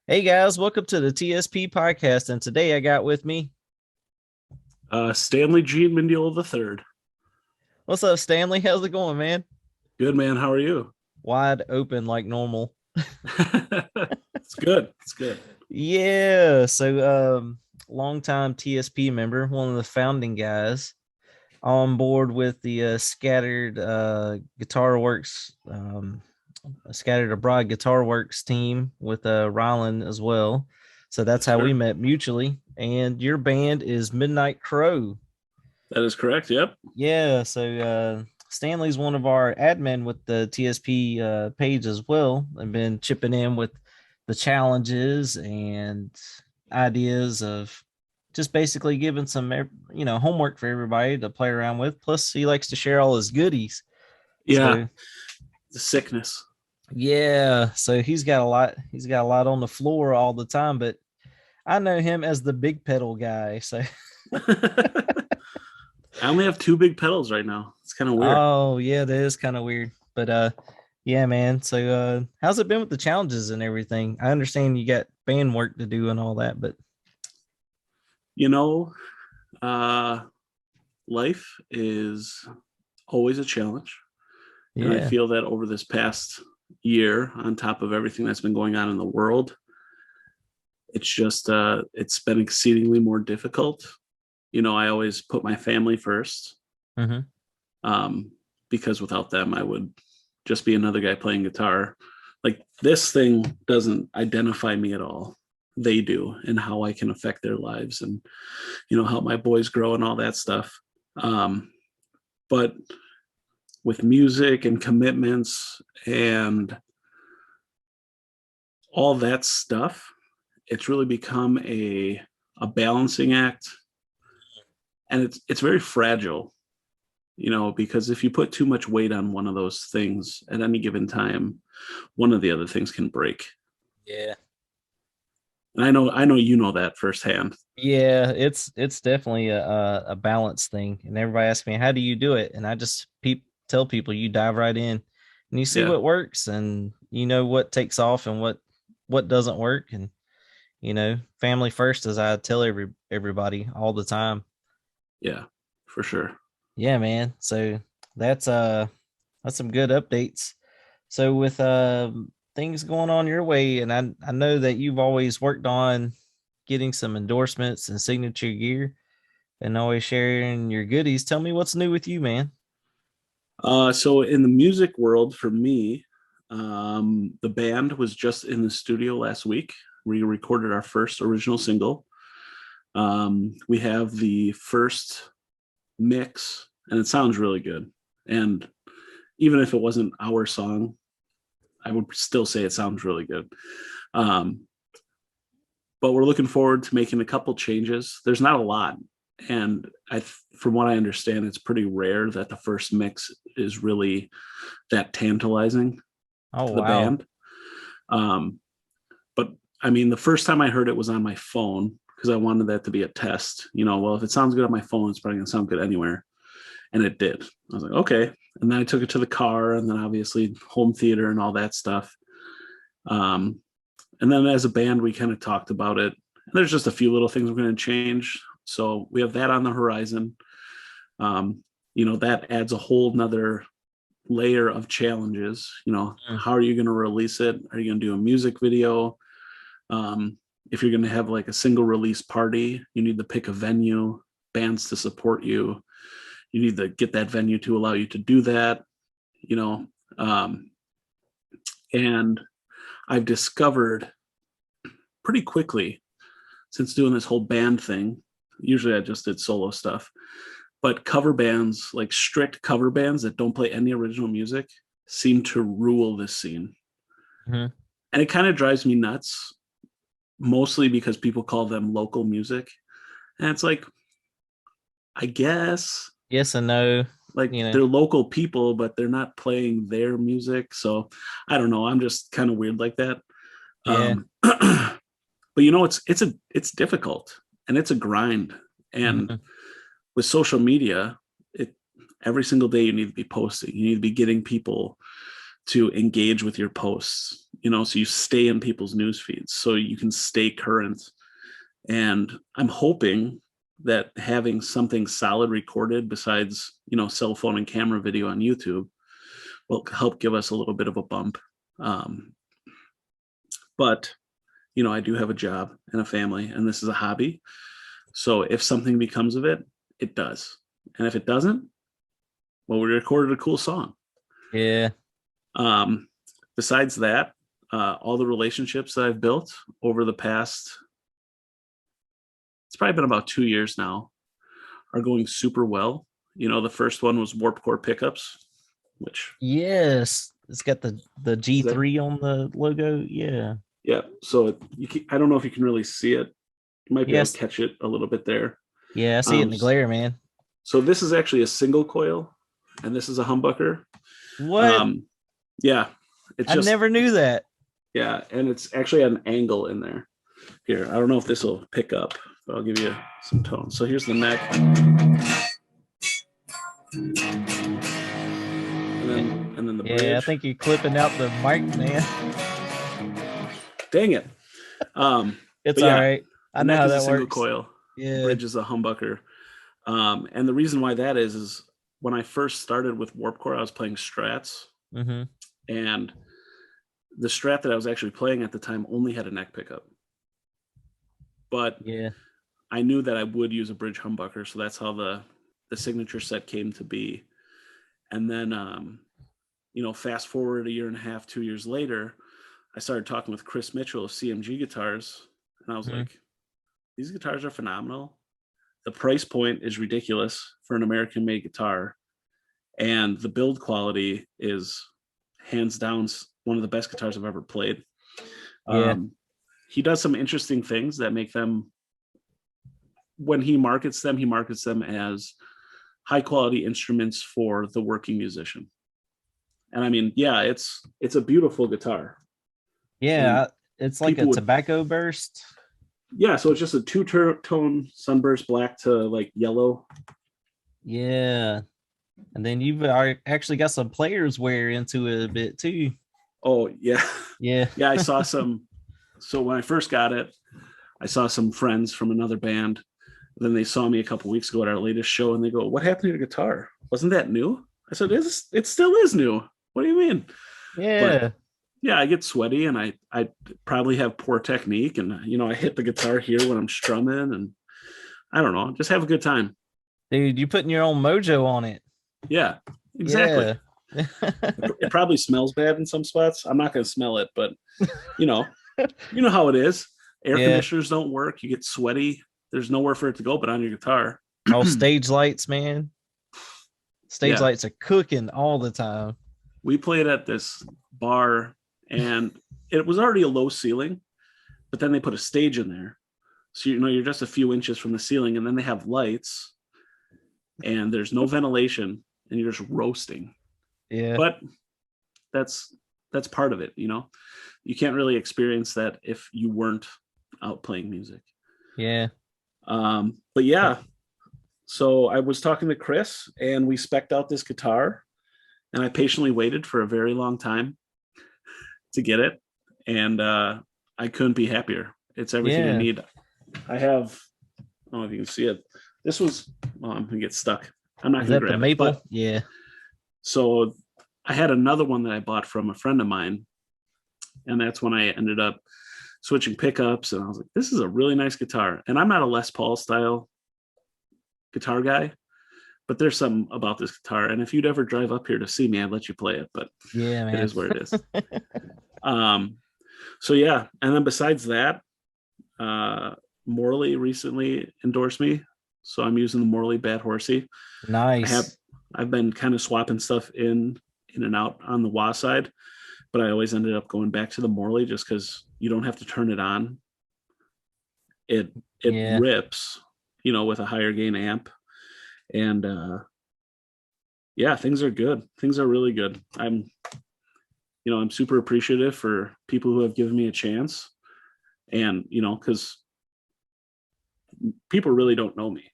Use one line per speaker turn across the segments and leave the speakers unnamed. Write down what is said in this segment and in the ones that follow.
Hey guys, welcome to the TSP podcast. And today I got with me,
Stanley Gene Mindiola III.
what's up, Stanley? How's it going, man?
Good man. How are you?
Wide open like normal.
It's good. It's good.
Yeah. Longtime TSP member, one of the founding guys, on board with the Scattered Guitar Works, Scattered Abroad Guitar Works team with Rylan as well. So that's
Yes,
how we
sir.
met mutually. And your band is Midnight Crow.
That is correct. Yep.
Yeah, Stanley's one of our admin with the TSP page as well. I've been chipping in with the challenges and ideas of just basically giving some homework for everybody to play around with. Plus, he likes to share all his goodies.
Yeah.
So
The sickness.
yeah, so he's got a lot. He's got a lot on the floor all the time, but I know him as the big pedal guy. So
I only have two big pedals right now. It's kind of weird.
oh yeah, that is kind of weird. But yeah, man. How's it been with the challenges and everything? I understand you got band work to do and all that, but
You know, uh, life is always a challenge. And I
yeah.
feel that over this past year, on top of everything that's been going on in the world, it's been exceedingly more difficult. I always put my family first,
Hmm.
um, because without them, I would just be another guy playing guitar. Like this thing doesn't identify me at all. They do, and how I can affect their lives and, help my boys grow and all that stuff. But with music and commitments and all that stuff, it's really become a balancing act, and it's very fragile, because if you put too much weight on one of those things at any given time, one of the other things can break.
Yeah.
And I know you know that firsthand.
Yeah, it's definitely a balance thing. And everybody asks me, how do you do it? And I just tell people you dive right in and you see
Yeah,
what works and you know what takes off and what doesn't work. And family first, as I tell everybody all the time.
yeah, for sure.
Yeah, man. So that's uh that's some good updates. So with things going on your way, and I know that you've always worked on getting some endorsements and signature gear and always sharing your goodies. Tell me what's new with you, man.
So in the music world, for me, the band was just in the studio last week. We recorded our first original single. We have the first mix, and it sounds really good. And even if it wasn't our song, I would still say it sounds really good. Um, but we're looking forward to making a couple changes. There's not a lot, and from what I understand, it's pretty rare that the first mix is really that tantalizing
Oh
to the
wow.
band. Um, but I mean, the first time I heard it was on my phone because I wanted that to be a test. Well, if it sounds good on my phone, it's probably gonna sound good anywhere, and it did. I was like, okay. And then I took it to the car, and then obviously home theater and all that stuff. Um, and then as a band, we kind of talked about it. And there's just a few little things we're going to change. So we have that on the horizon. Um, that adds a whole nother layer of challenges.
Mm.
How are you going to release it? Are you going to do a music video? Um, if you're going to have like a single release party, you need to pick a venue, bands to support you. You need to get that venue to allow you to do that, you know. Um, and I've discovered pretty quickly since doing this whole band thing. Usually I just did solo stuff, but cover bands, like strict cover bands that don't play any original music, seem to rule this scene.
Mhm.
And it kind of drives me nuts, mostly because people call them local music. And it's like, I guess,
Yes and no.
like
You know.
they're local people, but they're not playing their music. So I don't know. I'm just kind of weird like that.
Yeah.
But it's difficult and it's a grind. And
Mhm.
with social media, it every single day you need to be posting. You need to be getting people to engage with your posts. so you stay in people's news feeds, so you can stay current. And I'm hoping that having something solid recorded besides, cell phone and camera video on YouTube will help give us a little bit of a bump. But, I do have a job and a family, and this is a hobby. So if something becomes of it, it does. And if it doesn't, well, we recorded a cool song.
Yeah.
Besides that, all the relationships that I've built over the past, it's probably been about 2 years now, are going super well. The first one was Warp Core Pickups, which
Yes, it's got the G3 on the logo. Yeah.
Yeah. So I don't know if you can really see it. You might be able
Yes.
to catch it a little bit there.
Yeah, I see it in the glare, man.
So this is actually a single coil, and this is a humbucker.
What?
Yeah.
I never knew that.
Yeah, and it's actually an angle in there. Here, I don't know if this will pick up, but I'll give you some tone. So here's the neck. And then the bridge.
Yeah, I think you're clipping out the mic, man.
Dang it.
It's all right. I know how that
single
works.
Coil.
Yeah.
Bridge is a humbucker. And the reason why that is when I first started with Warp Core, I was playing Strats.
Mm-hmm.
And the Strat that I was actually playing at the time only had a neck pickup. But
yeah,
I knew that I would use a bridge humbucker, so that's how the signature set came to be. And then, fast forward a year and a half, 2 years later, I started talking with Chris Mitchell of CMG Guitars, and I was like, these guitars are phenomenal. The price point is ridiculous for an American-made guitar, and the build quality is hands down one of the best guitars I've ever played.
Yeah.
He does some interesting things that make them, when he markets them as high quality instruments for the working musician. And I mean, yeah, it's a beautiful guitar.
Yeah,
and
it's like a tobacco burst.
Yeah, so it's just a two-tone sunburst, black to like yellow.
Yeah. And then you've actually got some players wear into it a bit too.
Oh, yeah.
Yeah.
Yeah, I saw some. So when I first got it, I saw some friends from another band. Then they saw me a couple weeks ago at our latest show, and they go, "What happened to your guitar? Wasn't that new?" I said, "It still is new. What do you mean?"
Yeah.
But, yeah, I get sweaty, and I probably have poor technique, and I hit the guitar here when I'm strumming, and I don't know, just have a good time.
Dude, you're putting your own mojo on it.
Yeah, exactly.
Yeah.
It probably smells bad in some spots. I'm not going to smell it, but you know how it is. Air conditioners don't work. You get sweaty. There's nowhere for it to go but on your guitar.
Oh, stage lights, man. Stage lights are cooking all the time.
We played at this bar, and it was already a low ceiling, but then they put a stage in there. So, you're just a few inches from the ceiling, and then they have lights, and there's no ventilation, and you're just roasting.
Yeah.
But that's part of it, You can't really experience that if you weren't out playing music.
Yeah.
But yeah, so I was talking to Chris, and we spec'd out this guitar, and I patiently waited for a very long time to get it, and I couldn't be happier. It's everything I need. I have, I don't know if you can see it. This was, I'm gonna get stuck. I'm not gonna grab
the maple?
it. But,
yeah.
So I had another one that I bought from a friend of mine, and that's when I ended up switching pickups, and I was like, this is a really nice guitar. And I'm not a Les Paul style guitar guy, but there's something about this guitar. And if you'd ever drive up here to see me, I'd let you play it, but
yeah, man.
It is where it is. So yeah. And then besides that, Morley recently endorsed me. So I'm using the Morley Bad Horsey.
Nice.
I've been kind of swapping stuff in and out on the wah side, but I always ended up going back to the Morley just because you don't have to turn it on. It rips, with a higher gain amp. And things are good. Things are really good. I'm super appreciative for people who have given me a chance. And, because people really don't know me.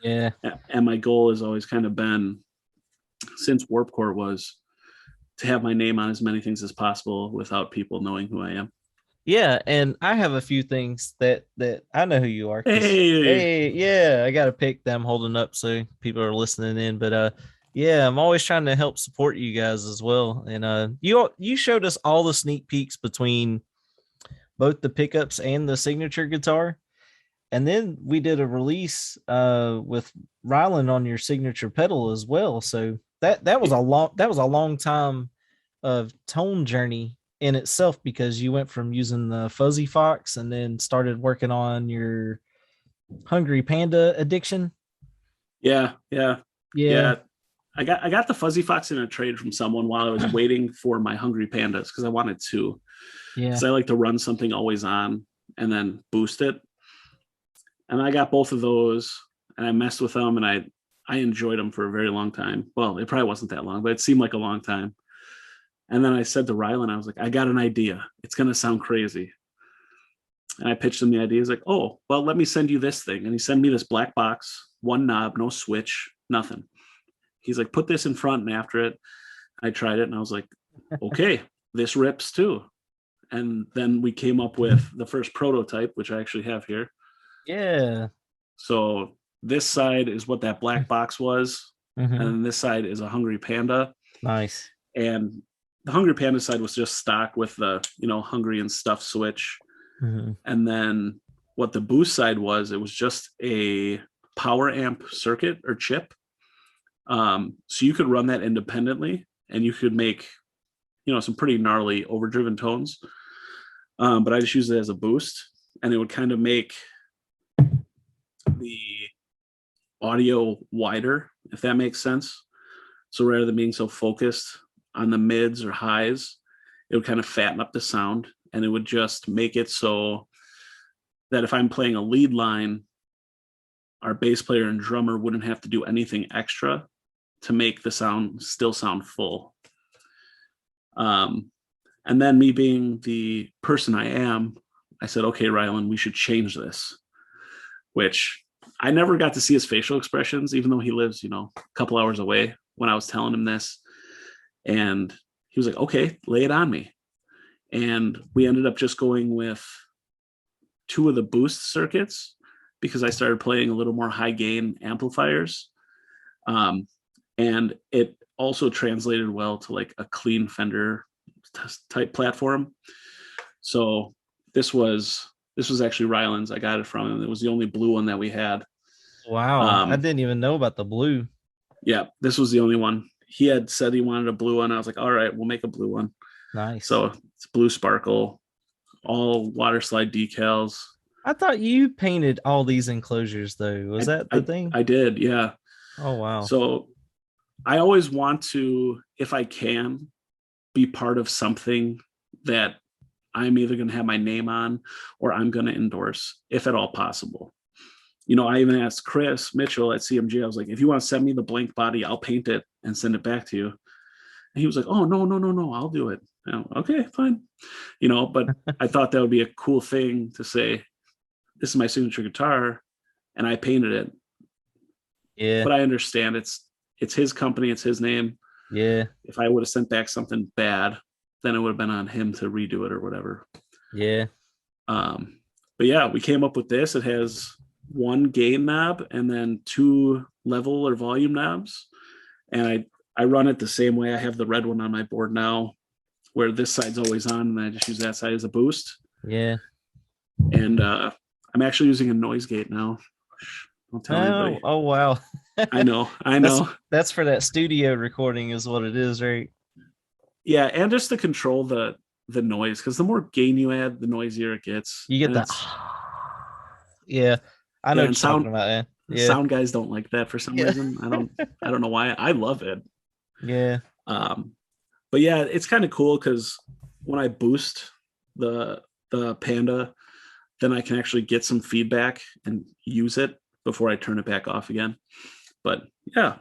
Yeah.
And my goal has always kind of been, since Warp Core, was to have my name on as many things as possible without people knowing who I am.
Yeah, and I have a few things that I know who you are because
Hey,
hey, yeah, I got a pic that I'm holding up so people are listening in. But yeah, I'm always trying to help support you guys as well. And you showed us all the sneak peeks between both the pickups and the signature guitar. And then we did a release with Ryland on your signature pedal as well. So that was a long time of tone journey in itself because you went from using the Fuzzy Fox and then started working on your Hungry Panda addiction.
yeah, yeah,
Yeah.
yeah. I got the Fuzzy Fox in a trade from someone while I was waiting for my Hungry Pandas because I wanted to.
Yeah.
Because I like to run something always on and then boost it. And I got both of those, and I messed with them, and I enjoyed them for a very long time. Well, it probably wasn't that long, but it seemed like a long time. And then I said to Rylan, I was like, I got an idea. It's gonna sound crazy. And I pitched him the idea. He's like, oh, well, let me send you this thing. And he sent me this black box, one knob, no switch, nothing. He's like, put this in front and after it. I tried it and I was like, okay, this rips too. And then we came up with the first prototype, which I actually have here.
Yeah.
So this side is what that black box was, and
Hmm.
then this side is a Hungry Panda.
Nice.
And the Hungry Panda side was just stock with the Hungry and stuff switch.
Hmm.
And then what the boost side was, it was just a power amp circuit or chip. So you could run that independently, and you could make some pretty gnarly overdriven tones. But I just used it as a boost, and it would kind of make the audio wider, if that makes sense. So rather than being so focused on the mids or highs, it would kind of fatten up the sound, and it would just make it so that if I'm playing a lead line, our bass player and drummer wouldn't have to do anything extra to make the sound still sound full. And then me being the person I am, I said, okay, Rylan, we should change this, which I never got to see his facial expressions, even though he lives, a couple hours away when I was telling him this. And he was like, okay, lay it on me. And we ended up just going with two of the boost circuits because I started playing a little more high gain amplifiers. And it also translated well to like a clean Fender type platform. So this was actually Ryland's. I got it from him. It was the only blue one that we had.
Wow. I didn't even know about the blue.
Yeah, this was the only one. He had said he wanted a blue one. I was like, all right, we'll make a blue one.
Nice.
So it's blue sparkle, all water slide decals.
I thought you painted all these enclosures though. Was that the thing?
I did, yeah.
Oh wow.
So I always want to, if I can, be part of something that I'm either going to have my name on or I'm going to endorse, if at all possible. I even asked Chris Mitchell at CMG, I was like, if you want to send me the blank body, I'll paint it and send it back to you. And he was like, oh, no, I'll do it. Okay, fine. But I thought that would be a cool thing to say, this is my signature guitar and I painted it.
Yeah.
But I understand it's his company, it's his name.
Yeah.
If I would have sent back something bad, then it would have been on him to redo it or whatever.
Yeah.
But yeah, we came up with this. It has one gain knob and then two level or volume knobs. And I run it the same way. I have the red one on my board now, where this side's always on, and I just use that side as a boost.
Yeah.
And I'm actually using a noise gate now. Don't tell anybody.
Oh wow.
I know.
That's for that studio recording is what it is, right?
Yeah, and just to control the noise, because the more gain you add, the noisier it gets.
You get
And
that. Yeah. I know
yeah,
what
and
you're talking about, man. Yeah.
sound guys don't like that for some
Yeah.
reason. I don't know why. I love it.
Yeah.
But yeah, it's kind of cool because when I boost the Panda, then I can actually get some feedback and use it before I turn it back off again. But yeah,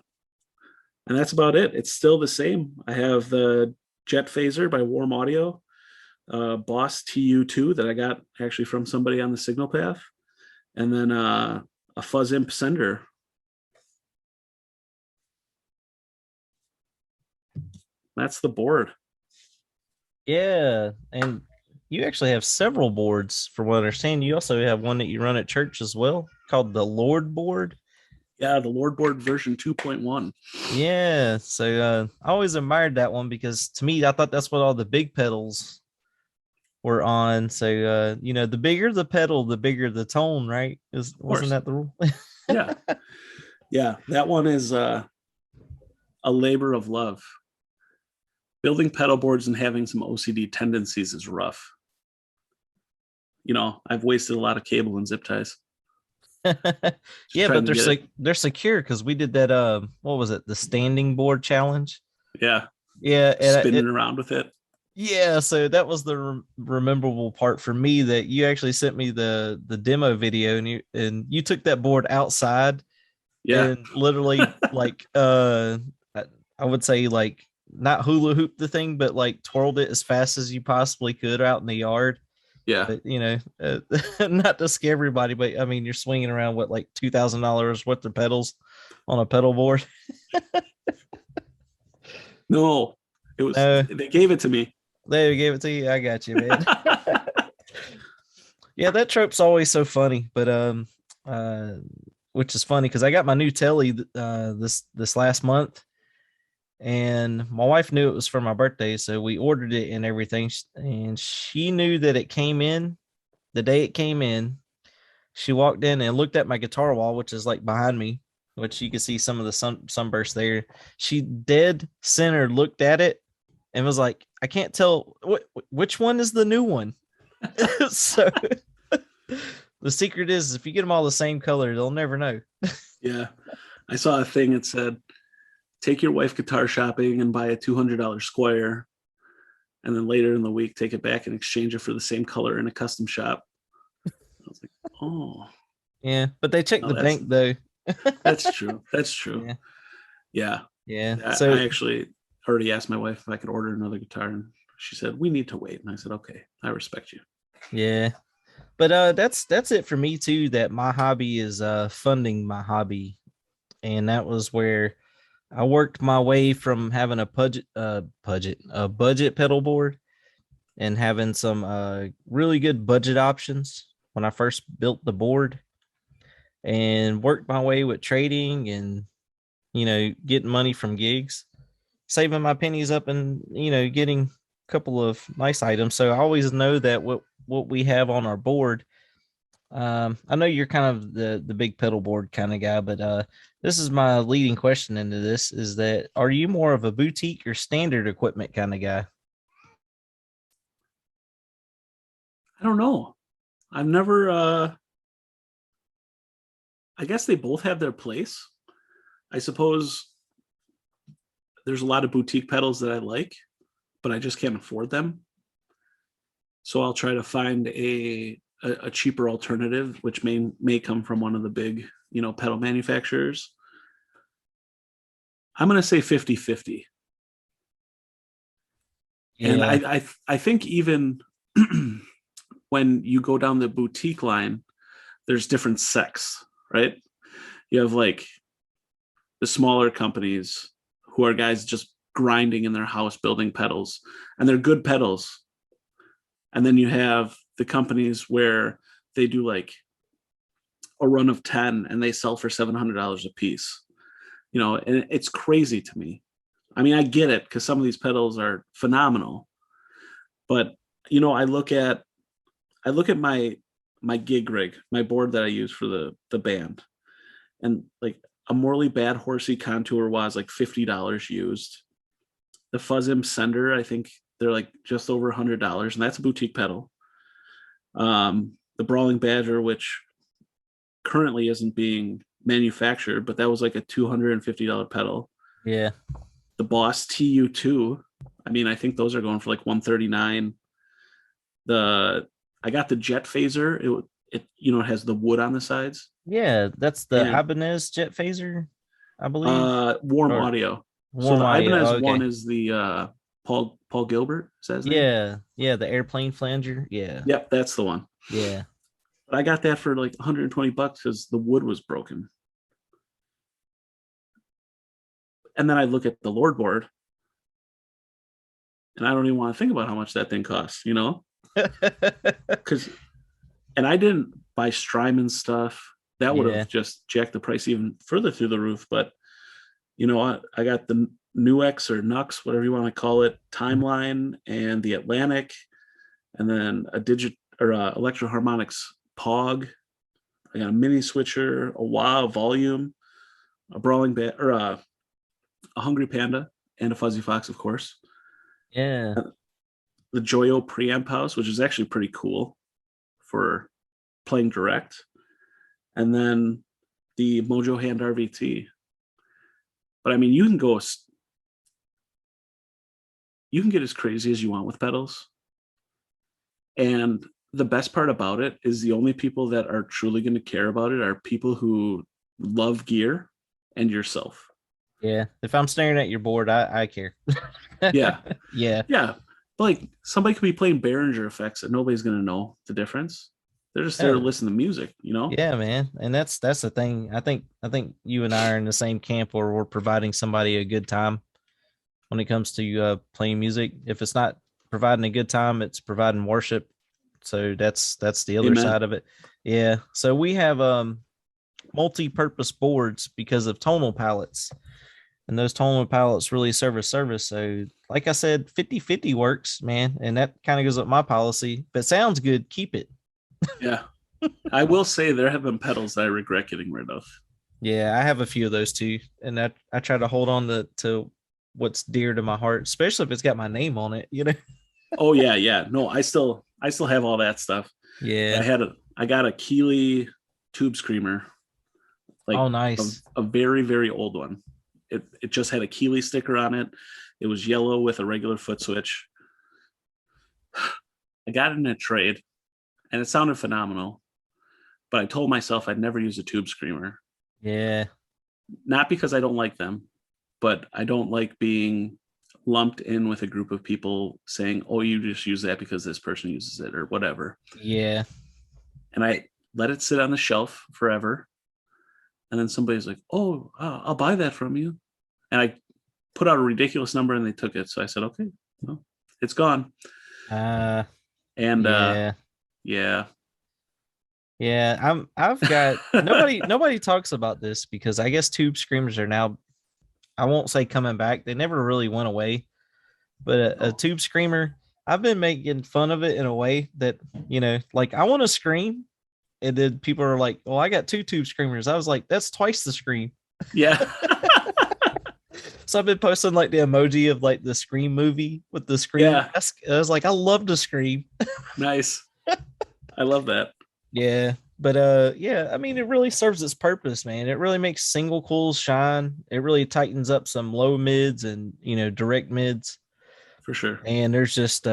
and that's about it. It's still the same. I have the Jet Phaser by Warm Audio, Boss TU2 that I got actually from somebody on the Signal Path, and then a Fuzz Imp Sender. that's the board.
Yeah, and you actually have several boards, from what I understand. You also have one that you run at church as well, called the Lord board.
Yeah, the Lord board version 2.1.
Yeah, so I always admired that one because to me, I thought that's what all the big pedals were on. So the bigger the pedal, the bigger the tone, right?
Of
Wasn't
course.
that the rule?
Yeah. Yeah. That one is a labor of love. Building pedal boards and having some OCD tendencies is rough. I've wasted a lot of cable and zip ties just
Yeah,
trying
but
to get it.
they're secure because we did that. What was it? The standing board challenge.
Yeah.
Yeah, and
Spinning around with it.
yeah, so that was the rememberable part for me, that you actually sent me the demo video, and you took that board outside
Yeah.
and literally like I I would say like not hula hoop the thing, but like twirled it as fast as you possibly could out in the yard.
Yeah.
But not to scare everybody, but I mean you're swinging around what, like $2,000 worth of pedals on a pedal board.
No, it was,
No,
they gave it to me.
they gave it to you. I got you, man. Yeah, that trope's always so funny, but uh which is funny because I got my new telly this last month, and my wife knew it was for my birthday, so we ordered it and everything, and she knew that it came in the day it came in. She walked in and looked at my guitar wall, which is like behind me, which you can see some of the sunburst there. She dead center looked at it and was like, I can't tell which one is the new one. So the secret is if you get them all the same color, they'll never know.
Yeah. I saw a thing that said, take your wife guitar shopping and buy a $200 Squire. And then later in the week, take it back and exchange it for the same color in a custom shop. I was like, oh,
Yeah, but they check
no,
the bank though.
that's true. That's true.
Yeah.
Yeah.
Yeah.
I actually already asked my wife if I could order another guitar, and she said, we need to wait. And I said, okay, I respect you.
Yeah. But that's it for me too, that my hobby is funding my hobby. And that was where I worked my way from having a budget pedal board and having some really good budget options when I first built the board, and worked my way with trading and getting money from gigs, saving my pennies up, and getting a couple of nice items. So I always know that what we have on our board. I know you're kind of the big pedal board kind of guy, but this is my leading question into this: is that are you more of a boutique or standard equipment kind of guy?
I don't know. I've never, I guess they both have their place. I suppose there's a lot of boutique pedals that I like, but I just can't afford them. So I'll try to find a cheaper alternative, which may come from one of the big, pedal manufacturers. I'm going to say 50-50. And
Yeah,
I think even when you go down the boutique line, there's different sects, right? You have like the smaller companies who are guys just grinding in their house building pedals, and they're good pedals. And then you have the companies where they do like a run of 10 and they sell for $700 a piece, and it's crazy to me. I mean, I get it because some of these pedals are phenomenal, but I look at my gig rig, my board that I use for the band, and like a Morley Bad Horsey Contour was like $50 used. The Fuzzim Sender, I think they're like just over $100, and that's a boutique pedal. The Brawling Badger, which currently isn't being manufactured, but that was like a $250 pedal.
yeah,
The Boss TU2, I mean, I think those are going for like 139. I got the Jet Phaser. It has the wood on the sides,
yeah. That's the
and
Ibanez Jet Phaser, I believe,
Warm
or
Audio. So
Warm
the
Audio.
Ibanez
Oh,
one
okay.
is the Paul Gilbert, is that his name?
Yeah, yeah. The airplane flanger. Yeah,
Yep, that's the one.
yeah.
But I got that for like $120 because the wood was broken. And then I look at the Lord board, and I don't even want to think about how much that thing costs, because and I didn't buy Strymon stuff. That would
Yeah.
have just jacked the price even further through the roof. But I got the Nuix or Nux, whatever you want to call it, Timeline and the Atlantic, and then a digit or Electro Harmonics Pog. I got a mini switcher, a wah, volume, a brawling or a hungry panda, and a fuzzy fox, of course.
Yeah.
The Joyo preamp house, which is actually pretty cool for playing direct, and then the Mojo Hand RVT. But I mean, you can get as crazy as you want with pedals, and the best part about it is the only people that are truly going to care about it are people who love gear and yourself.
Yeah. If I'm staring at your board, I care.
Yeah,
Yeah.
yeah. Like somebody could be playing Behringer effects and nobody's going to know the difference. They're just there to
Oh,
listen to music.
yeah, man. And that's the thing. I think you and I are in the same camp where we're providing somebody a good time when it comes to playing music. If it's not providing a good time, it's providing worship. So that's the other
Amen.
side of it. Yeah. So we have multi-purpose boards because of tonal palettes. And those tonal palettes really serve a service. So like I said, 50-50 works, man. And that kind of goes up my policy. If it sounds good, keep it.
Yeah. I will say there have been pedals that I regret getting rid of.
Yeah, I have a few of those too. And I try to hold on to what's dear to my heart, especially if it's got my name on it.
Oh yeah, yeah. No, I still have all that stuff.
Yeah.
I got a Keeley tube screamer, like
Oh,
a,
nice.
a very, very old one. It just had a Keeley sticker on it. It was yellow with a regular foot switch. I got it in a trade and it sounded phenomenal, but I told myself I'd never use a tube screamer.
Yeah.
Not because I don't like them, but I don't like being lumped in with a group of people saying, "Oh, you just use that because this person uses it," or whatever.
Yeah.
And I let it sit on the shelf forever. And then somebody's like, "Oh, I'll buy that from you." And I put out a ridiculous number and they took it. So I said, "Okay, well, it's gone."
Uh
And
yeah.
yeah,
Yeah. I've got nobody talks about this because I guess tube screamers are now, I won't say coming back. They never really went away. But a
oh,
tube screamer, I've been making fun of it in a way that, like I want to scream. And then people are like, "Well, I got two tube screamers." I was like, "That's twice the scream."
yeah,
So I've been posting like the emoji of like the Scream movie with the Scream
yeah,
mask. I was like, I love to scream.
nice. I love that.
Yeah. But yeah, I mean it really serves its purpose, man. It really makes single coils shine. It really tightens up some low mids and direct mids.
For sure.
And there's just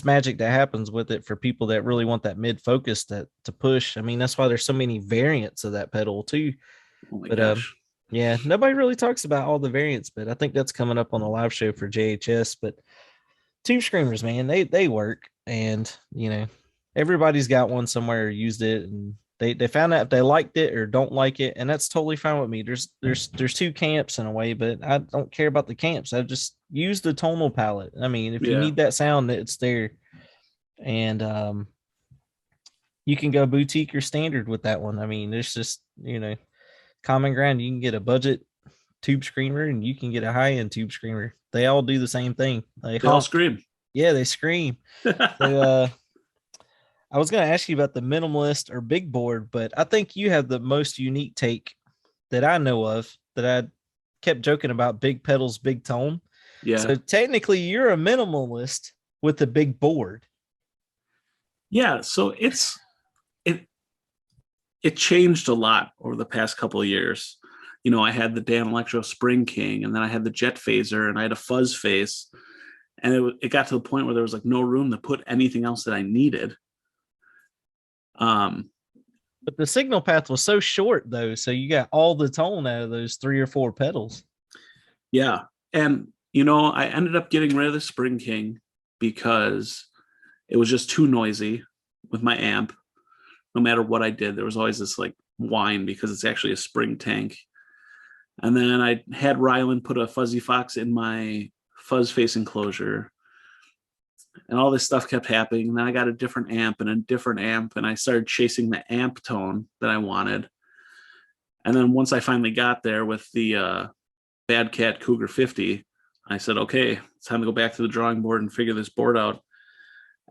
magic that happens with it for people that really want that mid focus to push. I mean, that's why there's so many variants of that pedal too.
Oh my
But
gosh.
yeah, nobody really talks about all the variants, but I think that's coming up on a live show for JHS. But tube screamers, man, they work, and everybody's got one somewhere or used it, and they found out if they liked it or don't like it, and that's totally fine with me. There's two camps in a way, but I don't care about the camps. I just use the tonal palette. I mean, if you
Yeah.
need that sound, it's there, and you can go boutique or standard with that one. I mean, there's just common ground. You can get a budget tube screamer and you can get a high end tube screamer. They all do the same thing. They
They all
honk.
scream.
Yeah, they scream. So I was gonna ask you about the minimalist or big board, but I think you have the most unique take that I know of, that I kept joking about: big pedals, big tone.
Yeah.
So technically you're a minimalist with the big board.
Yeah. So it it changed a lot over the past couple of years. I had the Dan Electro Spring King, and then I had the Jet Phaser, and I had a Fuzz Face, and it got to the point where there was like no room to put anything else that I needed. Um,
But the signal path was so short though, so you got all the tone out of those three or four pedals.
yeah, and I ended up getting rid of the Spring King because it was just too noisy with my amp. No matter what I did, there was always this like whine because it's actually a spring tank. And then I had Ryland put a Fuzzy Fox in my Fuzz Face enclosure. and all this stuff kept happening. And then I got a different amp and a different amp, and I started chasing the amp tone that I wanted. And then once I finally got there with the Bad Cat Cougar 50, I said, okay, it's time to go back to the drawing board and figure this board out.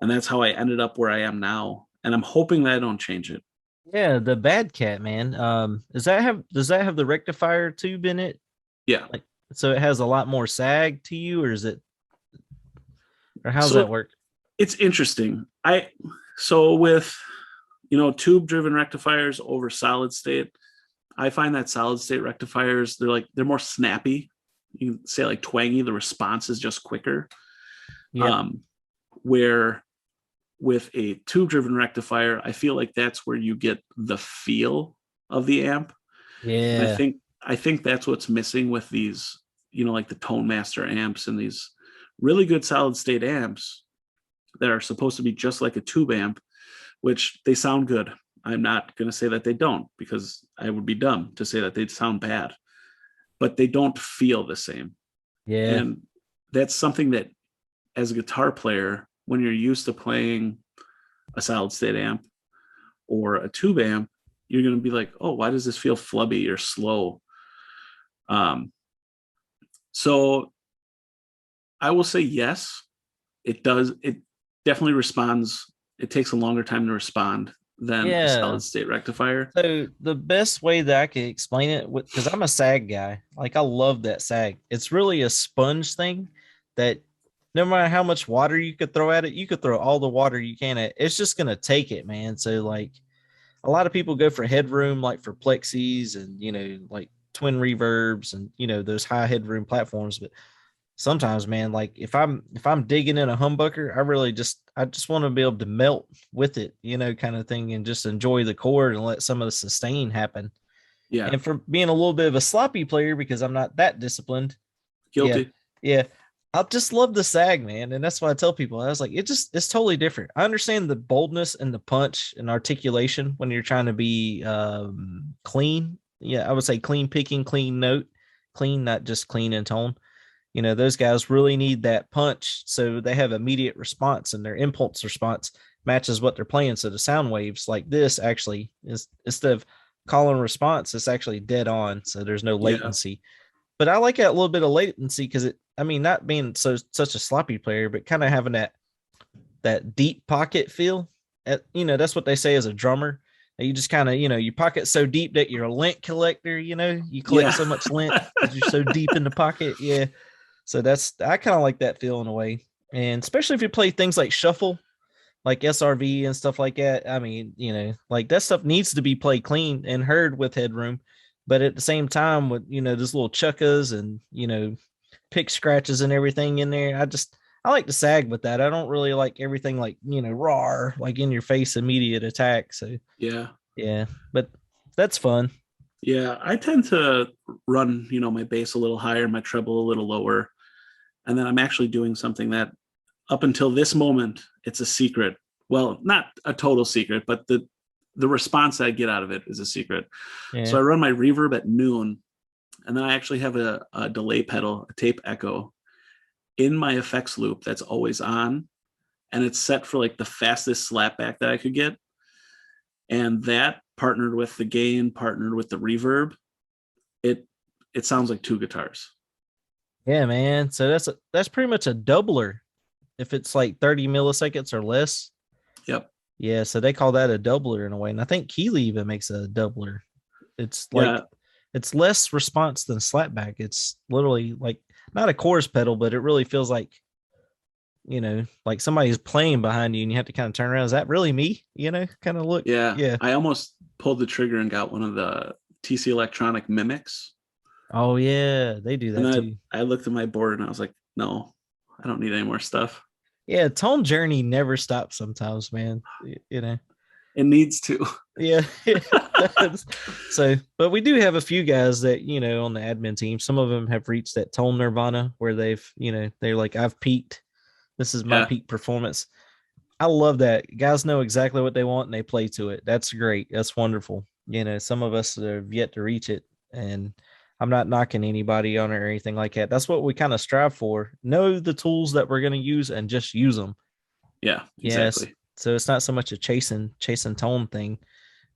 And that's how I ended up where I am now. And I'm hoping that I don't change it.
Yeah, the Bad Cat, man. Does that have the rectifier tube in it?
Yeah.
Like, so it has a lot more sag to you, or is it, or how's that
So
work?
it's interesting. So with tube driven rectifiers over solid state, I find that solid state rectifiers, they're more snappy. You can say like twangy, the response is just quicker.
Yep.
Where with a tube driven rectifier, I feel like that's where you get the feel of the amp. And
Yeah.
I think that's what's missing with these, like the Tone Master amps and these really good solid state amps that are supposed to be just like a tube amp, which they sound good. I'm not going to say that they don't, because I would be dumb to say that they'd sound bad, but they don't feel the same.
Yeah.
And that's something that, as a guitar player, when you're used to playing a solid state amp or a tube amp, you're going to be like, oh, why does this feel flubby or slow? So I will say yes, it does. It definitely responds. It takes a longer time to respond than a
Yeah.
solid state rectifier.
So the best way that I could explain it, because I'm a sag guy, like I love that sag. It's really a sponge thing that no matter how much water you could throw at it, you could throw all the water you can at it. It's just gonna take it, man. So like a lot of people go for headroom, like for plexis and like twin reverbs and those high headroom platforms. But sometimes, man, like if I'm digging in a humbucker, I just want to be able to melt with it, kind of thing, and just enjoy the chord and let some of the sustain happen.
Yeah,
And for being a little bit of a sloppy player because I'm not that disciplined, yeah,
guilty.
yeah, I just love the sag, man, and that's why I tell people. I was like, it's totally different. I understand the boldness and the punch and articulation when you're trying to be clean. Yeah, I would say clean picking, clean note, clean, not just clean in tone. Those guys really need that punch so they have immediate response and their impulse response matches what they're playing. So the sound waves like this actually is, instead of calling response, it's actually dead on. So there's no
Yeah,
latency. But I like that little bit of latency because not being such a sloppy player, but kind of having that deep pocket feel. That's what they say as a drummer. You just kind of, you pocket so deep that you're a lint collector, you collect
yeah,
so much lint because you're so deep in the pocket. Yeah. So I kind of like that feel in a way. And especially if you play things like shuffle, like SRV and stuff like that. I mean, like that stuff needs to be played clean and heard with headroom. But at the same time, with those little chuckas and pick scratches and everything in there, I like to sag with that. I don't really like everything like raw, like in your face immediate attack. So
yeah,
yeah, but that's fun.
yeah. I tend to run, my bass a little higher, my treble a little lower, and then I'm actually doing something that, up until this moment, it's a secret. Well, not a total secret, but the response that I get out of it is a secret.
Yeah.
So I run my reverb at noon, and then I actually have a delay pedal, a tape echo, in my effects loop that's always on, and it's set for like the fastest slapback that I could get. And that, partnered with the gain, partnered with the reverb, it it sounds like two guitars.
Yeah, man. So that's pretty much a doubler if it's like 30 milliseconds or less.
Yep.
Yeah, so they call that a doubler in a way. And I think Keeley even makes a doubler. It's
Yeah.
like it's less response than slapback. It's literally like not a chorus pedal, but it really feels like, like somebody's playing behind you and you have to kind of turn around. Is that really me? Kind of look.
Yeah.
Yeah.
I almost pulled the trigger and got one of the TC Electronic mimics.
Oh yeah, they do
And
that
then
too.
I looked at my board and I was like, no, I don't need any more stuff.
Yeah, tone journey never stops sometimes, man.
It needs to.
Yeah, it does. So, but we do have a few guys that, on the admin team, some of them have reached that tone nirvana where they're like, I've peaked. This is my
Yeah.
peak performance. I love that. Guys know exactly what they want and they play to it. That's great. That's wonderful. Some of us have yet to reach it. And I'm not knocking anybody on it or anything like that. That's what we kind of strive for. Know the tools that we're going to use and just use them.
Yeah,
Yes.
exactly.
So it's not so much a chasing tone thing.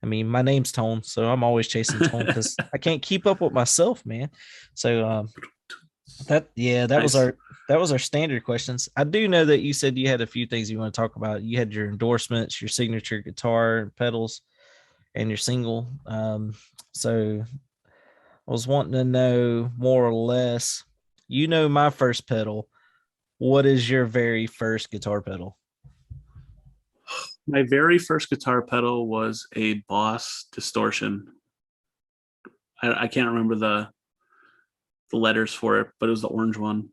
I mean, my name's Tone, so I'm always chasing tone because I can't keep up with myself, man. So that yeah,
Nice.
that was our standard questions. I do know that you said you had a few things you want to talk about. You had your endorsements, your signature guitar pedals, and your single. So I was wanting to know more or less. You know my first pedal. What is your very first guitar pedal?
My very first guitar pedal was a Boss Distortion. I can't remember the letters for it, but it was the orange one.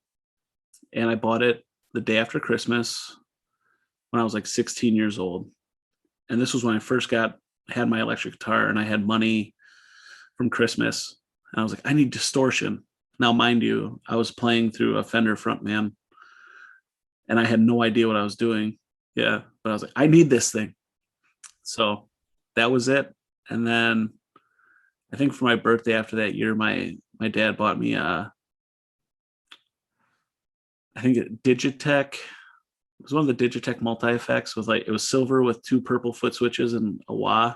And I bought it the day after Christmas when I was like 16 years old. And this was when I first had my electric guitar and I had money from Christmas. And I was like, I need distortion. Now, mind you, I was playing through a Fender Frontman and I had no idea what I was doing. Yeah, but I was like, I need this thing. So that was it. And then I think for my birthday after that year, my dad bought me I think Digitech. It was one of the Digitech multi effects with like it was silver with two purple foot switches and a wah,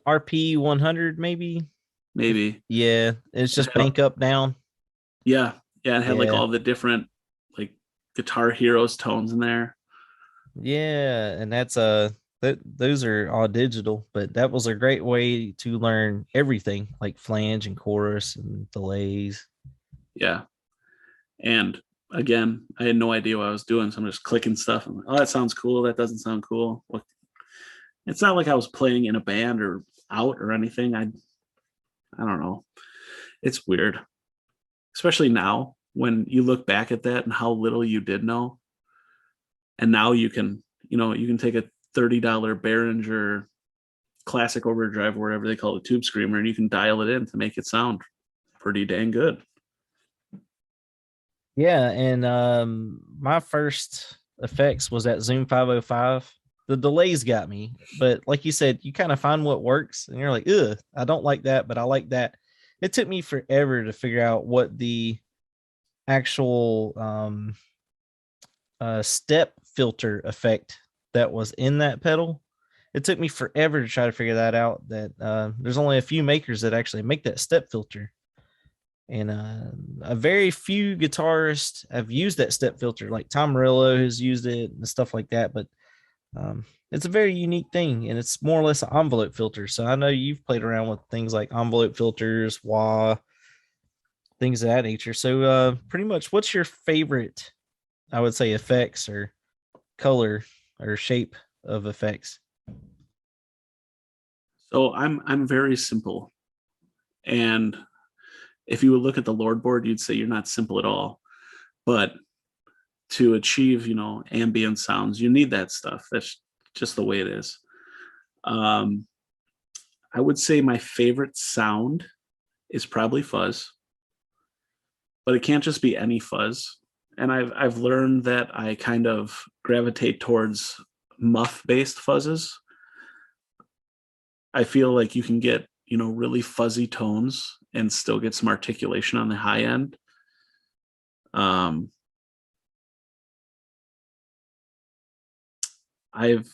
RP 100, maybe. If
maybe.
yeah, it's
It
just
had,
bank up down.
yeah, yeah, it had like
Yeah,
all the different like Guitar Heroes tones in there.
yeah, and that's those are all digital, but that was a great way to learn everything like flange and chorus and delays.
Yeah, and again, I had no idea what I was doing, so I'm just clicking stuff. I'm like, oh, that sounds cool. That doesn't sound cool. Well, it's not like I was playing in a band or out or anything. I don't know. It's weird, especially now when you look back at that and how little you did know. And now you can take a $30 Behringer classic overdrive or whatever they call it, tube screamer, and you can dial it in to make it sound pretty dang good.
Yeah, and my first effects was at Zoom 505. The delays got me, but like you said, you kind of find what works, and you're like, ugh, I don't like that, but I like that. It took me forever to figure out what the actual step filter effect that was in that pedal. It took me forever to try to figure that out. That there's only a few makers that actually make that step filter, and a very few guitarists have used that step filter. Like Tom Morello has used it and stuff like that. But it's a very unique thing, and it's more or less an envelope filter. So I know you've played around with things like envelope filters, wah, things of that nature. So pretty much, what's your favorite? I would say effects or color or shape of effects.
So I'm very simple. And if you would look at the Lord board, you'd say you're not simple at all. But to achieve, ambient sounds, you need that stuff. That's just the way it is. Um, I would say my favorite sound is probably fuzz, but it can't just be any fuzz. And I've learned that I kind of gravitate towards muff based fuzzes. I feel like you can get, really fuzzy tones and still get some articulation on the high end. Um, I've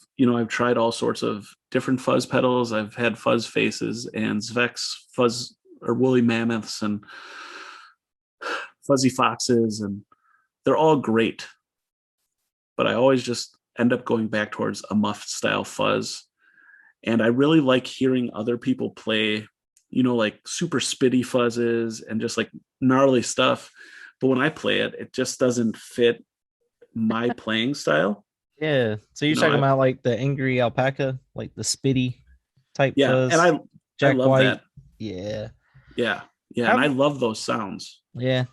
tried all sorts of different fuzz pedals. I've had fuzz faces and Zvex fuzz or woolly mammoths and fuzzy foxes, and they're all great. But I always just end up going back towards a muff style fuzz. And I really like hearing other people play, like super spitty fuzzes and just like gnarly stuff. But when I play it, it just doesn't fit my playing style.
Yeah. So you're
You know,
talking
I
about like the angry alpaca, like the spitty type
yeah, and
fuzz,
I
Jack
love
White.
that.
Yeah.
Yeah. Yeah, and I
I've
love those sounds.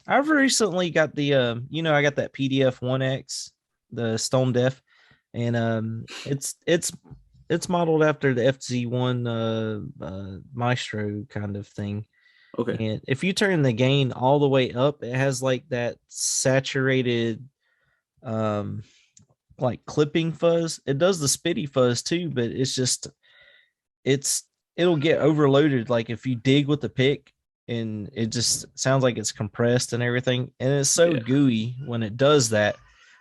I've recently got the I got that PDF 1X, the Stone Deaf, and it's modeled after the FZ1 Maestro kind of thing.
Okay.
And if you turn the gain all the way up, it has like that saturated um like clipping fuzz. It does the spitty fuzz too, but it's it'll get overloaded like if you dig with the pick, and it just sounds like it's compressed and everything, and it's so
Yeah.
gooey when it does that.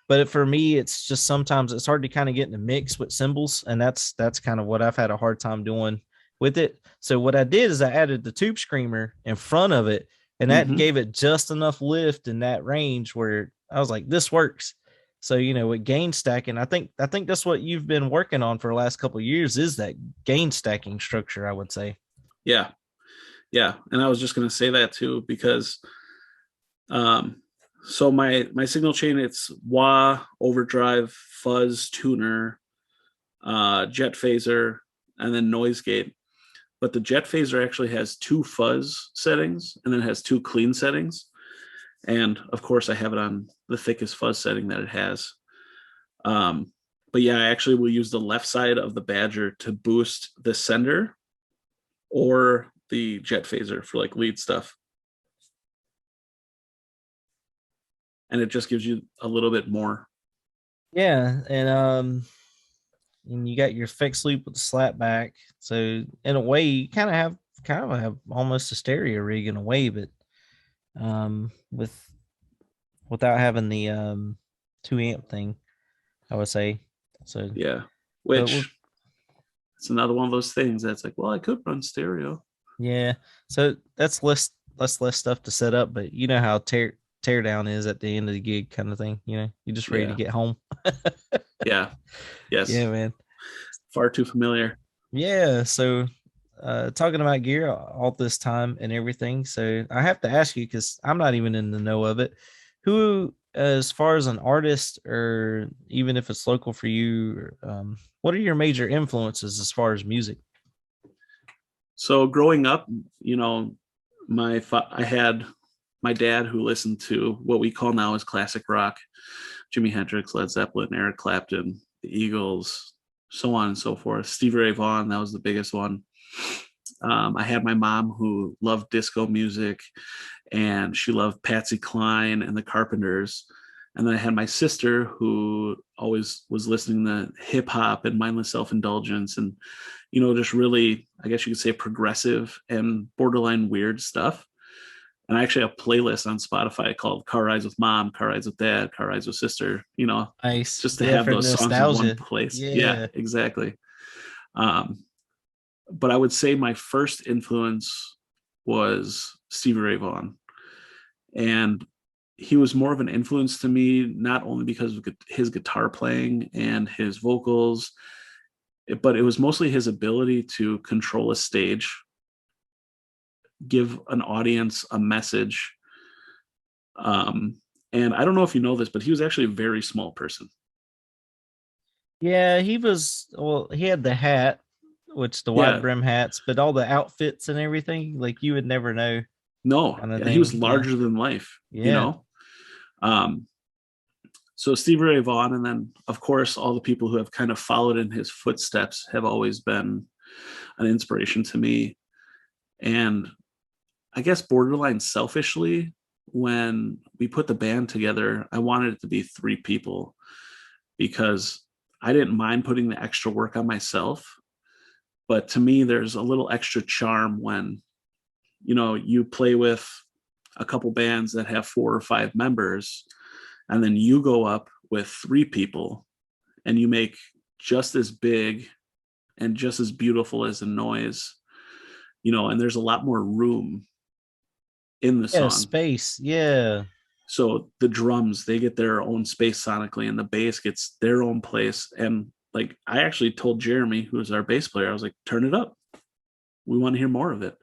But for me, it's just sometimes it's hard to kind of get in the mix with cymbals, and that's kind of what I've had a hard time doing with it. So what I did is I added the tube screamer in front of it, and that
Hmm.
gave it just enough lift in that range where I was like, this works. So with gain stacking, I think that's what you've been working on for the last couple of years is that gain stacking structure, I would say.
Yeah, yeah. And I was just going to say that too because um, so my signal chain, it's wah, overdrive, fuzz, tuner, jet phaser, and then noise gate. But the jet phaser actually has two fuzz settings and then it has two clean settings. And of course, I have it on the thickest fuzz setting that it has. Um, but yeah, I actually will use the left side of the Badger to boost the sender or the jet phaser for like lead stuff. And it just gives you a little bit more.
Yeah, and you got your fixed loop with the slap back. So in a way, you kind of have almost a stereo rig in a way, but with without having the 2 amp thing, I would say. So,
Yeah.
but with
Which it's another one of those things that's like, well, I could run stereo.
yeah, so that's less stuff to set up, but you know how tear down is at the end of the gig kind of thing. You're just ready to
Yeah.
get home.
Yeah. Yes.
Yeah, man.
Far too familiar.
Yeah, so talking about gear all this time and everything. So I have to ask you because I'm not even in the know of it. Who, as far as an artist, or even if it's local for you, what are your major influences as far as music?
So growing up, you know, I had my dad who listened to what we call now as classic rock, Jimi Hendrix, Led Zeppelin, Eric Clapton, the Eagles, so on and so forth. Stevie Ray Vaughan, that was the biggest one. I had my mom who loved disco music and she loved Patsy Cline and the Carpenters. And then I had my sister who always was listening to hip hop and mindless self indulgence and, just really, I guess you could say progressive and borderline weird stuff. And I actually have playlists on Spotify called Car Rides with Mom, Car Rides with Dad, Car Rides with Sister,
Nice.
just to
Yeah,
have
for
those songs in one
nostalgia.
place. Yeah,
Yeah.
exactly. Um, but I would say my first influence was Stevie Ray Vaughan. And he was more of an influence to me, not only because of his guitar playing and his vocals, but it was mostly his ability to control a stage, give an audience a message. Um, and I don't know if you know this, but he was actually a very small person.
Yeah, he had the hat, which the wide
Yeah,
brim hats, but all the outfits and everything, like you would never know
no,
kind of
yeah, he was
thing. Yeah.
larger than life,
Yeah.
Um, so Stevie Ray Vaughan, and then of course all the people who have kind of followed in his footsteps have always been an inspiration to me. And I guess borderline selfishly, when we put the band together, I wanted it to be three people because I didn't mind putting the extra work on myself. But to me, there's a little extra charm when, you play with a couple bands that have 4 or 5 members, and then you go up with three people and you make just as big and just as beautiful as a noise, and there's a lot more room in the
Yeah,
song.
space. Yeah.
So the drums, they get their own space sonically, and the bass gets their own place. And like I actually told Jeremy, who is our bass player, I was like, turn it up. We want to hear more of it.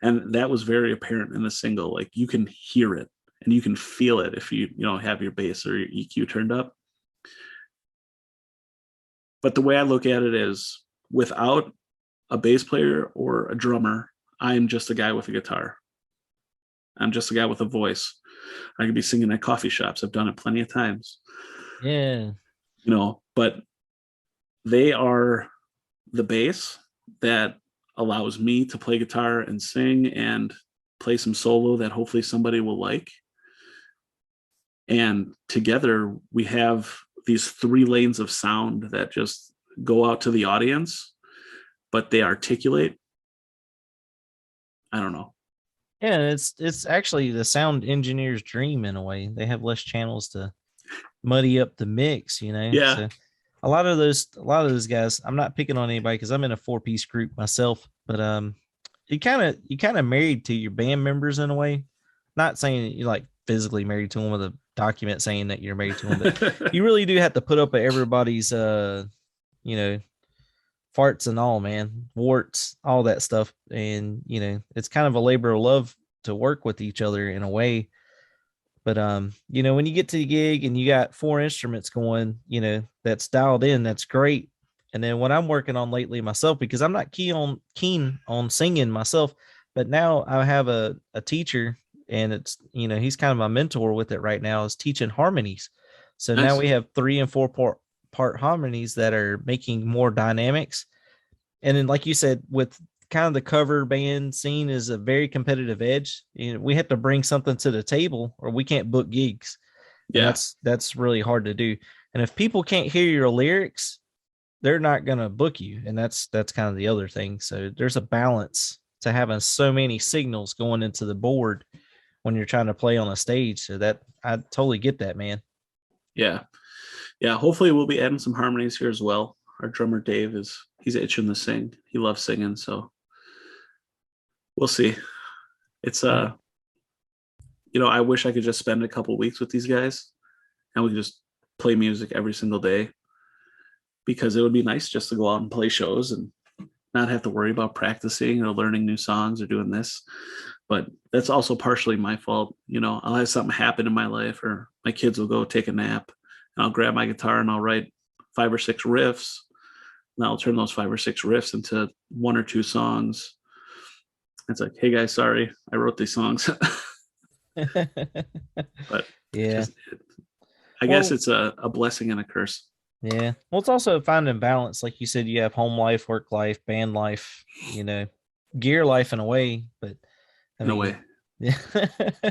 And that was very apparent in the single. Like you can hear it and you can feel it if you have your bass or your EQ turned up. But the way I look at it is without a bass player or a drummer, I am just a guy with a guitar. I'm just a guy with a voice. I could be singing at coffee shops. I've done it plenty of times,
Yeah.
but they are the base that allows me to play guitar and sing and play some solo that hopefully somebody will like. And together we have these 3 lanes of sound that just go out to the audience, but they articulate. I don't know.
Yeah, it's actually the sound engineer's dream in a way. They have less channels to muddy up the mix,
Yeah.
So a lot of those guys, I'm not picking on anybody because I'm in a 4-piece group myself, but you kind of married to your band members in a way. Not saying that you're like physically married to them with a document saying that you're married to them, but you really do have to put up with everybody's you know, farts and all, man, warts, all that stuff. And, it's kind of a labor of love to work with each other in a way. But when you get to the gig and you got 4 instruments going, that's dialed in, that's great. And then what I'm working on lately myself, because I'm not keen on singing myself, but now I have a teacher, and it's he's kind of my mentor with it right now, is teaching harmonies. So now
Nice.
we have 3 and 4 part harmonies that are making more dynamics. And then, like you said, with kind of the cover band scene is a very competitive edge. We have to bring something to the table, or we can't book gigs, and
Yeah.
that's really hard to do. And if people can't hear your lyrics, they're not gonna book you, and that's kind of the other thing. So there's a balance to having so many signals going into the board when you're trying to play on a stage. So that I totally get that, man.
Yeah. Yeah. Hopefully we'll be adding some harmonies here as well. Our drummer Dave he's itching to sing. He loves singing, so we'll see. It's
Yeah.
I wish I could just spend a couple weeks with these guys and we could just play music every single day, because it would be nice just to go out and play shows and not have to worry about practicing or learning new songs or doing this. But that's also partially my fault. I'll have something happen in my life, or my kids will go take a nap, and I'll grab my guitar and I'll write 5 or 6 riffs. And I'll turn those 5 or 6 riffs into 1 or 2 songs. It's like, hey guys, sorry, I wrote these songs. But
Yeah.
just, I guess
Well,
it's a blessing and a curse.
yeah. Well, it's also finding balance. Like you said, you have home life, work life, band life, gear life in a way. But I
In a
mean,
way.
yeah.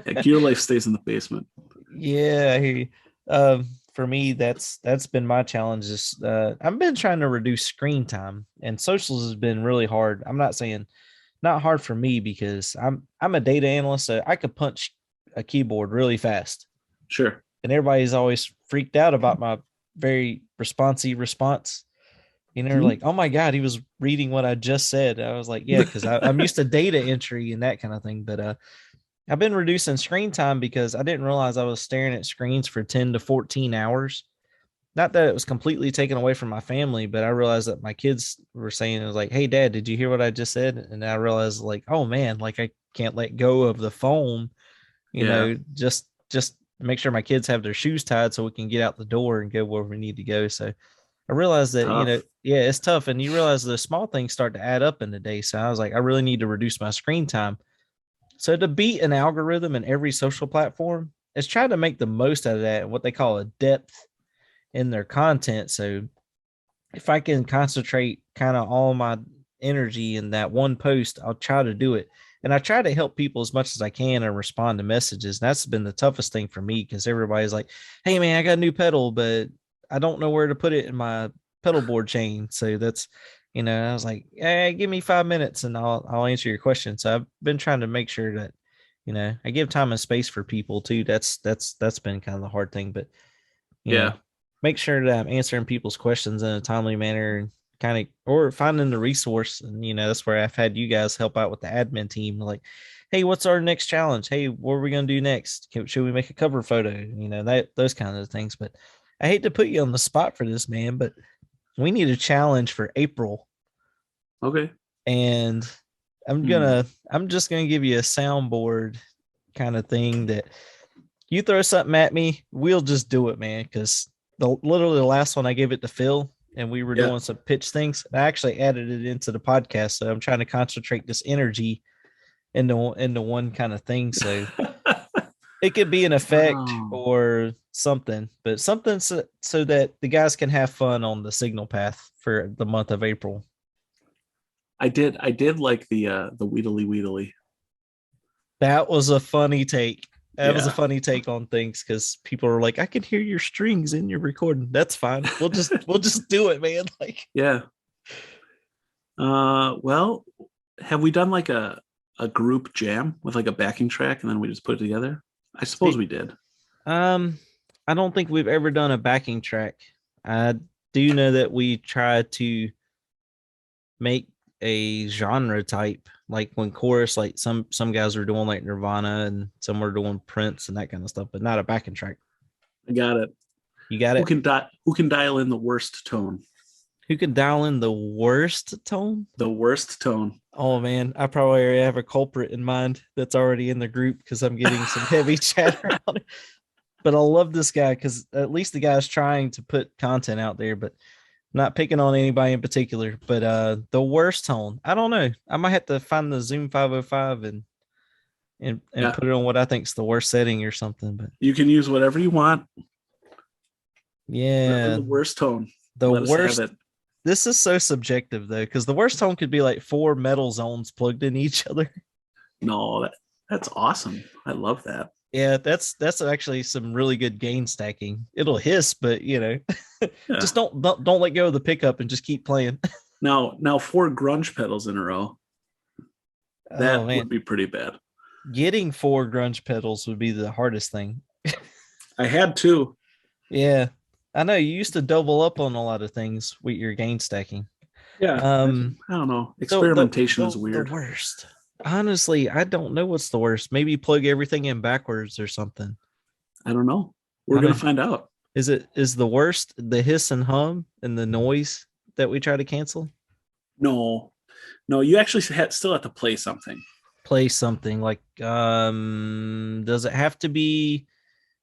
Yeah, gear life stays in the basement.
Yeah, I hear you. For me, that's been my challenge. Is I've been trying to reduce screen time, and socials has been really hard. I'm not saying not hard for me, because I'm a data analyst, so I could punch a keyboard really fast,
Sure.
and everybody's always freaked out about my very responsive response. Like, oh my God, he was reading what I just said. I was like, yeah, because I'm used to data entry and that kind of thing. But I've been reducing screen time because I didn't realize I was staring at screens for 10 to 14 hours. Not that it was completely taken away from my family, but I realized that my kids were saying, it was like, hey, Dad, did you hear what I just said? And I realized, like, oh man, like I can't let go of the phone,
Yeah.
just make sure my kids have their shoes tied so we can get out the door and go where we need to go. So I realized that,
Tough.
yeah, it's tough. And you realize the small things start to add up in the day. So I was like, I really need to reduce my screen time. So to beat an algorithm in every social platform is trying to make the most out of that, what they call a depth in their content. So if I can concentrate kind of all my energy in that one post, I'll try to do it. And I try to help people as much as I can and respond to messages. And that's been the toughest thing for me, because everybody's like, hey, man, I got a new pedal, but I don't know where to put it in my pedal board chain. So that's, I was like, hey, give me 5 minutes and I'll answer your question. So I've been trying to make sure that, I give time and space for people too. That's been kind of the hard thing, but you know,
Yeah.
make sure that I'm answering people's questions in a timely manner, and kind of, or finding the resource. And, that's where I've had you guys help out with the admin team. Like, hey, what's our next challenge? Hey, what are we going to do next? Should we make a cover photo? Those kind of things. But I hate to put you on the spot for this, man, but we need a challenge for April.
Okay.
And
Hmm.
I'm just gonna give you a soundboard kind of thing that you throw something at me, we'll just do it, man. Because literally the last one I gave it to Phil, and we were
Yeah.
doing some pitch things. I actually added it into the podcast, so I'm trying to concentrate this energy into one kind of thing. So it could be an effect
Oh,
or something, but something so that the guys can have fun on the signal path for the month of April.
I did like the Weedly Weedly.
That was a funny take. That was a
Yeah.
funny take on things, because people are like, I can hear your strings in your recording. That's fine. We'll just do it, man. Like,
Yeah. Well, have we done like a group jam with like a backing track and then we just put it together? I suppose
see,
we did.
um, I don't think we've ever done a backing track. I do know that we try to make a genre type, like when chorus, like some guys are doing like Nirvana and some are doing Prince and that kind of stuff, but not a backing track.
I got it.
You got it.
Who can dial in the worst tone?
Who can dial in the worst tone?
The worst tone.
Oh man, I probably already have a culprit in mind that's already in the group because I'm getting some heavy chatter on it. But I love this guy because at least the guy's trying to put content out there, but not picking on anybody in particular. But the worst tone, I don't know. I might have to find the Zoom 505 and
Yeah.
put it on what I think is the worst setting or something. But
You can use whatever you want.
yeah,
The worst tone.
the
Let us
worst.
have it.
This is so subjective though, because the worst tone could be like four metal zones plugged in each other.
No, that's awesome. I love that.
Yeah, that's actually some really good gain stacking. It'll hiss, but
Yeah.
just don't let go of the pickup and just keep playing.
Now four grunge pedals in a row.
Oh
That would
man,
be pretty bad.
getting four grunge pedals would be the hardest thing.
I had two.
Yeah, I know you used to double up on a lot of things with your gain stacking.
Yeah.
Um,
I don't know.
so
Experimentation is
the
weird.
worst. Honestly, I don't know what's the worst. Maybe plug everything in backwards or something.
I don't know. We're
I
gonna
know.
find out.
Is the worst the hiss and hum and the noise that we try to cancel?
No, no, you actually still have to play something.
Play something like does it have to be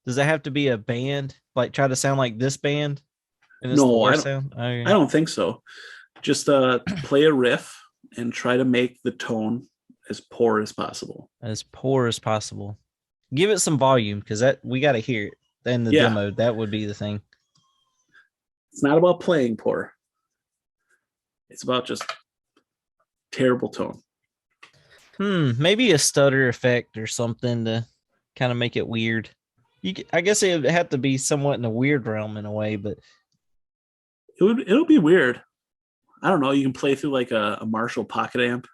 a band? Like try to sound like this band and it's the
No,
worst sound?
I don't think so. Just play a riff and try to make the tone as poor as possible.
As poor as possible. Give it some volume because that we got to hear it in the
Yeah,
demo. That would be the thing.
it's not about playing poor. It's about just terrible tone.
Maybe a stutter effect or something to kind of make it weird. I guess it would have to be somewhat in a weird realm in a way, but
It'll be weird. I don't know. You can play through like a Marshall pocket amp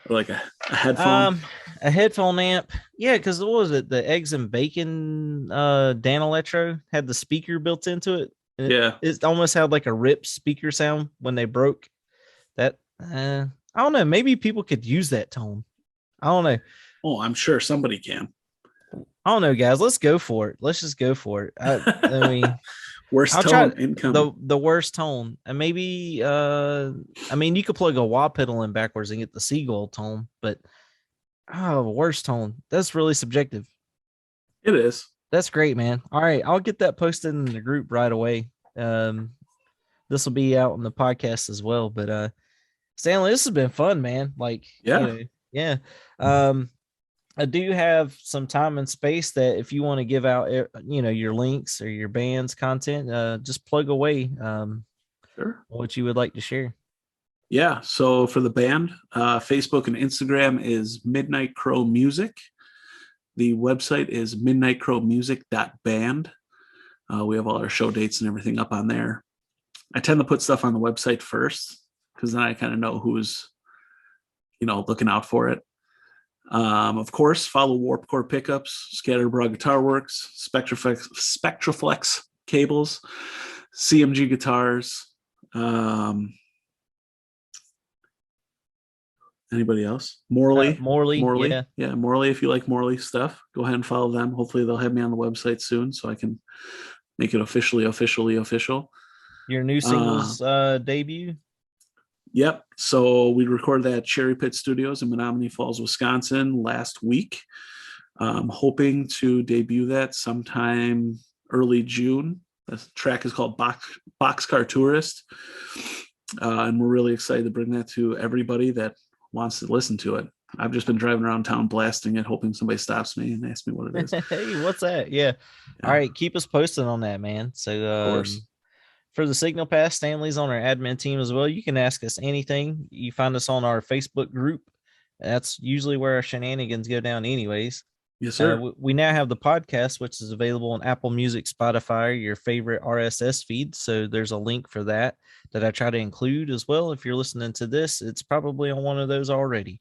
or like a headphone.
a headphone amp. Yeah, because what was it? The eggs and bacon Dan Electro had the speaker built into it. And
Yeah.
it almost had like a rip speaker sound when they broke. That I don't know. Maybe people could use that tone. I don't know.
Oh, I'm sure somebody can.
I don't know, guys. Let's go for it. Let's just go for it. I mean,
Worst
I'll try
tone incoming.
the worst tone, and maybe I mean you could plug a wah pedal in backwards and get the seagull tone, but worst tone. That's really subjective.
It is.
That's great, man. All right, I'll get that posted in the group right away. This will be out on the podcast as well. But Stanley, this has been fun, man. Like,
Yeah.
yeah. I do have some time and space that if you want to give out, your links or your band's content, just plug away
Sure.
what you would like to share.
Yeah. So for the band, Facebook and Instagram is Midnight Crow Music. The website is midnightcrowmusic.band. We have all our show dates and everything up on there. I tend to put stuff on the website first because then I kind of know who's, looking out for it. Of course, follow Warp Core Pickups, Scatterbra Guitar Works, Spectraflex Cables, CMG Guitars. Anybody else? Morley.
Morley, yeah.
Yeah, Morley. If you like Morley stuff, go ahead and follow them. Hopefully they'll have me on the website soon so I can make it official.
Your new singles debut.
Yep. So we recorded that at Cherry Pit Studios in Menominee Falls, Wisconsin last week. Hoping to debut that sometime early June. The track is called Boxcar Tourist. And we're really excited to bring that to everybody that wants to listen to it. I've just been driving around town blasting it, hoping somebody stops me and asks me what it is.
Hey, what's that? Yeah. All right, keep us posted on that, man. So for the Signal Pass, Stanley's on our admin team as well. You can ask us anything. You find us on our Facebook group. That's usually where our shenanigans go down anyways.
Yes, sir.
We now have the podcast, which is available on Apple Music, Spotify, your favorite RSS feed. So there's a link for that I try to include as well. If you're listening to this, it's probably on one of those already.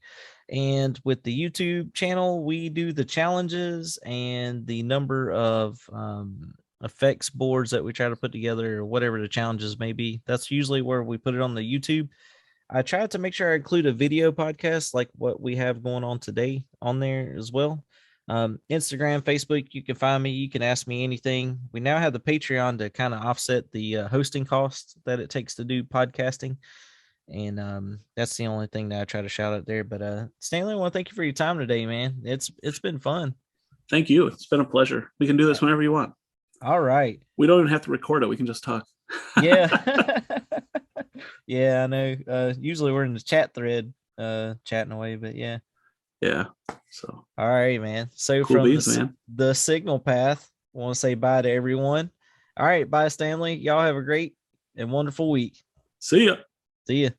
And with the YouTube channel, we do the challenges and the number of effects boards that we try to put together, or whatever the challenges may be. That's usually where we put it on the YouTube. I try to make sure I include a video podcast like what we have going on today on there as well. Instagram, Facebook, you can find me. You can ask me anything. We now have the Patreon to kind of offset the hosting costs that it takes to do podcasting. And that's the only thing that I try to shout out there. But Stanley, I want to thank you for your time today, man. It's been fun.
Thank you. It's been a pleasure. We can do this whenever you want.
All right.
We don't even have to record it. We can just talk.
Yeah. Yeah, I know. Usually we're in the chat thread chatting away, but yeah.
Yeah. So
All right, man. So
cool
from
beans, man.
the signal path, I want to say bye to everyone. All right, bye, Stanley. Y'all have a great and wonderful week.
See ya.
See ya.